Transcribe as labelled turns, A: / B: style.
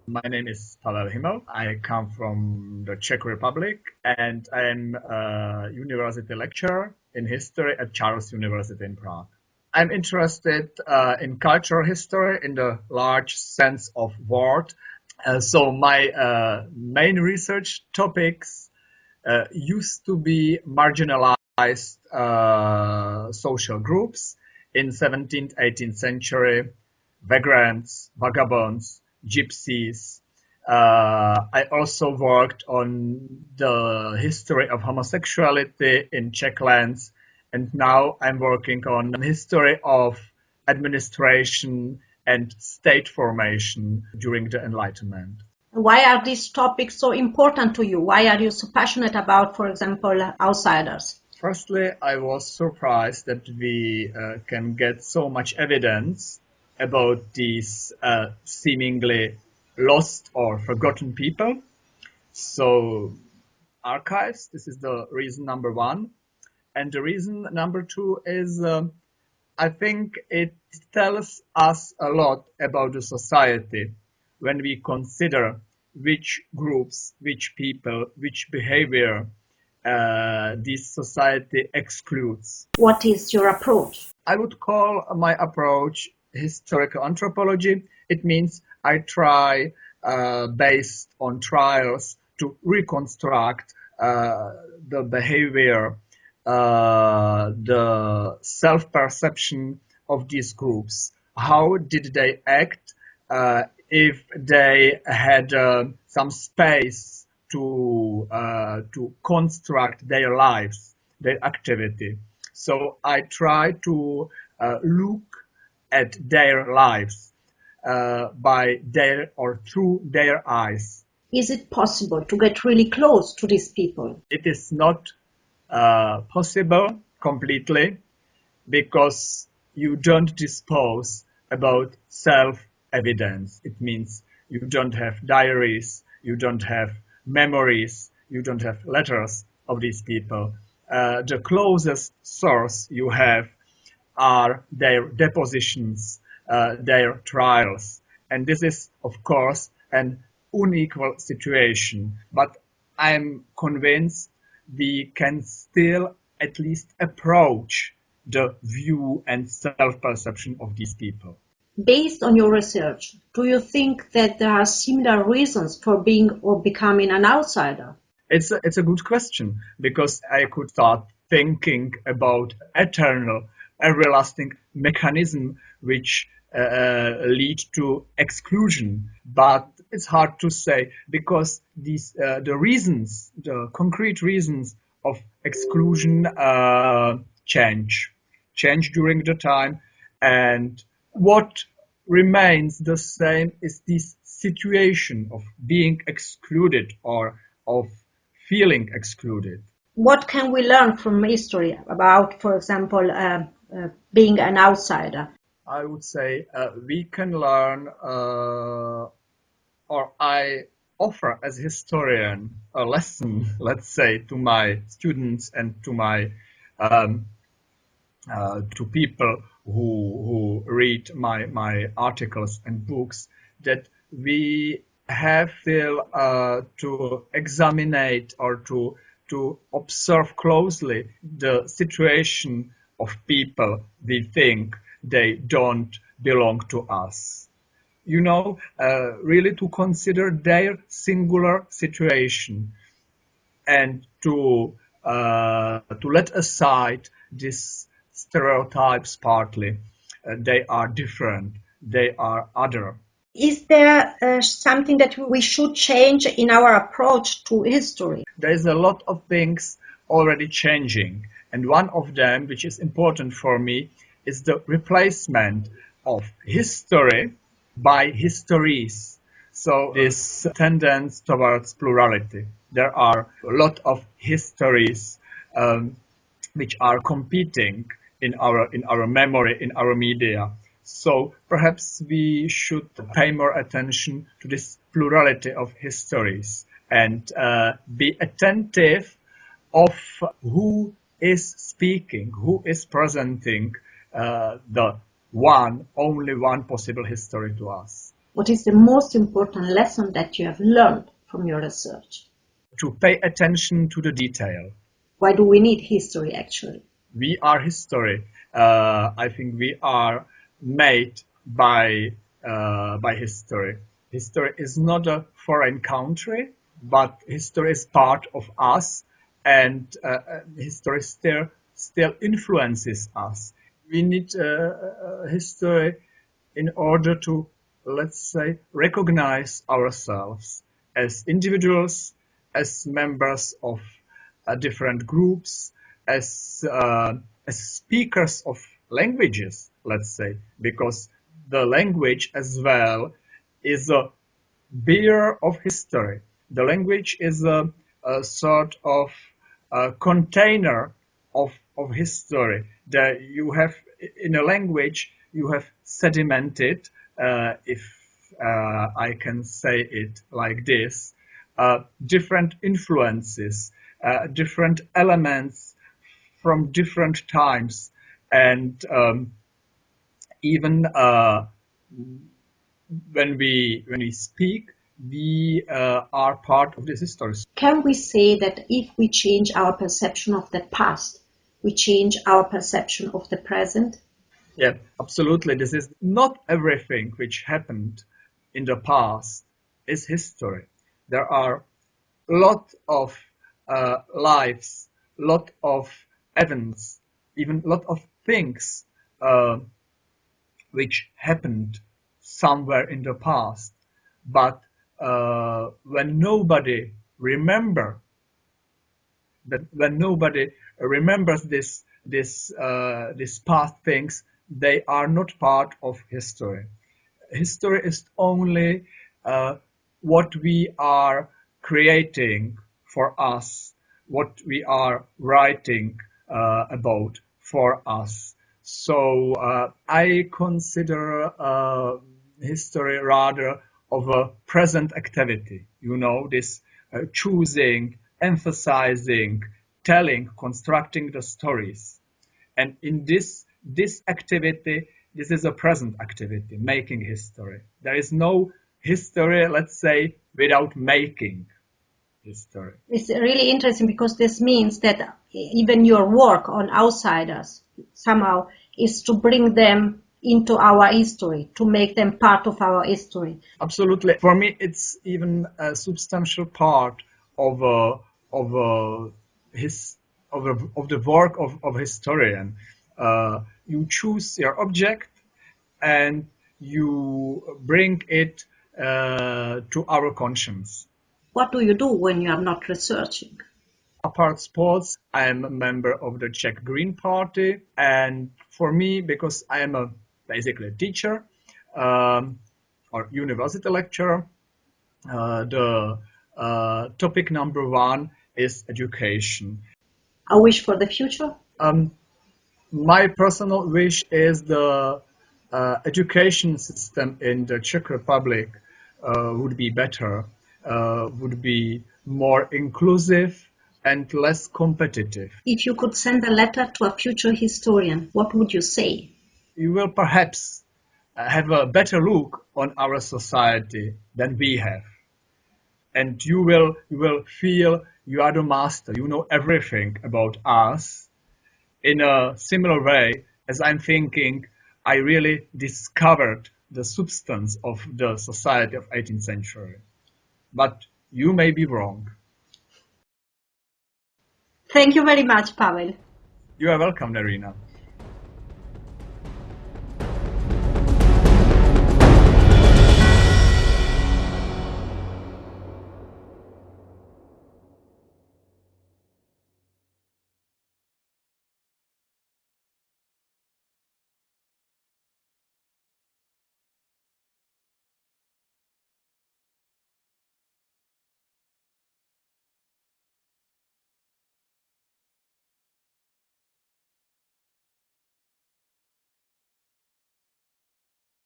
A: My name is Pavel Himl. I come from the Czech Republic and I'm a university lecturer in history at Charles University in Prague. I'm interested in cultural history in the large sense of word. So my main research topics used to be marginalized social groups in 17th, 18th century, vagrants, vagabonds, gypsies. I also worked on the history of homosexuality in Czech lands, and now I'm working on the history of administration and state formation during the Enlightenment.
B: Why are these topics so important to you? Why are you so passionate about, for example, outsiders?
A: Firstly, I was surprised that we can get so much evidence about these seemingly lost or forgotten people. So, archives, this is the reason number one. And the reason number two is I think it tells us a lot about the society when we consider which groups, which people, which behavior this society excludes.
B: What is your approach?
A: I would call my approach historical anthropology. It means I try, based on trials, to reconstruct the behavior, the self-perception of these groups. How did they act if they had some space to construct their lives, their activity? So I try to look at their lives by their or through their eyes.
B: Is it possible to get really close to these people?
A: It is not possible completely because you don't dispose about self-evidence. It means you don't have diaries, you don't have memories, you don't have letters of these people. The closest source you have are their depositions, their trials. And this is, of course, an unequal situation. But I'm convinced we can still at least approach the view and self-perception of these people.
B: Based on your research, do you think that there are similar reasons for being or becoming an outsider?
A: It's a good question because I could start thinking about eternal, everlasting mechanism which lead to exclusion. But it's hard to say because the reasons, the concrete reasons of exclusion change during the time, and what remains the same is this situation of being excluded or of feeling excluded.
B: What can we learn from history about, for example, being an outsider?
A: I would say we can learn, or I offer as a historian a lesson, let's say, to my students and to my to people who read my articles and books, that we have still to examine or to observe closely the situation of people we think they don't belong to us. You know, really to consider their singular situation and to let aside these stereotypes partly. They are different. They are other.
B: Is there something that we should change in our approach to history?
A: There is a lot of things already changing, and one of them, which is important for me, is the replacement of history by histories. So this tendency towards plurality. There are a lot of histories which are competing in our memory, in our media. So perhaps we should pay more attention to this plurality of histories and be attentive of who is speaking, who is presenting the only one possible history to us.
B: What is the most important lesson that you have learned from your research?
A: To pay attention to the detail.
B: Why do we need history actually?
A: We are history. I think we are made by history. History is not a foreign country, but history is part of us, and history still influences us. We need history in order to, let's say, recognize ourselves as individuals, as members of different groups, as speakers of languages, let's say, because the language as well is a bearer of history. The language is a sort of container of history. That you have in a language, you have sedimented, if I can say it like this, different influences, different elements from different times, and even when we speak, we are part of this history.
B: Can we say that if we change our perception of the past, we change our perception of the present?
A: Yeah, absolutely. This is not everything which happened in the past is history. There are a lot of lives, lot of events, even lot of things which happened somewhere in the past. But when nobody remember that when nobody remembers this past things, they are not part of history. History is only what we are creating for us, what we are writing about for us. So I consider history rather of a present activity. You know, this choosing, emphasizing, telling, constructing the stories. And in this activity, this is a present activity, making history. There is no history, let's say, without making history.
B: It's really interesting because this means that even your work on outsiders somehow is to bring them into our history, to make them part of our history.
A: Absolutely. For me, it's even a substantial part of the work of historian. You choose your object and you bring it to our conscience.
B: What do you do when you are not researching?
A: Apart sports, I am a member of the Czech Green Party, and for me, because I am basically a teacher or university lecturer, the topic number one is education.
B: A wish for the future?
A: My personal wish is the education system in the Czech Republic would be better, would be more inclusive and less competitive.
B: If you could send a letter to a future historian, what would you say?
A: You will perhaps have a better look on our society than we have. And you will feel you are the master, you know everything about us in a similar way as I'm thinking I really discovered the substance of the society of 18th century. But you may be wrong.
B: Thank you very much, Pavel.
A: You are welcome, Nerina.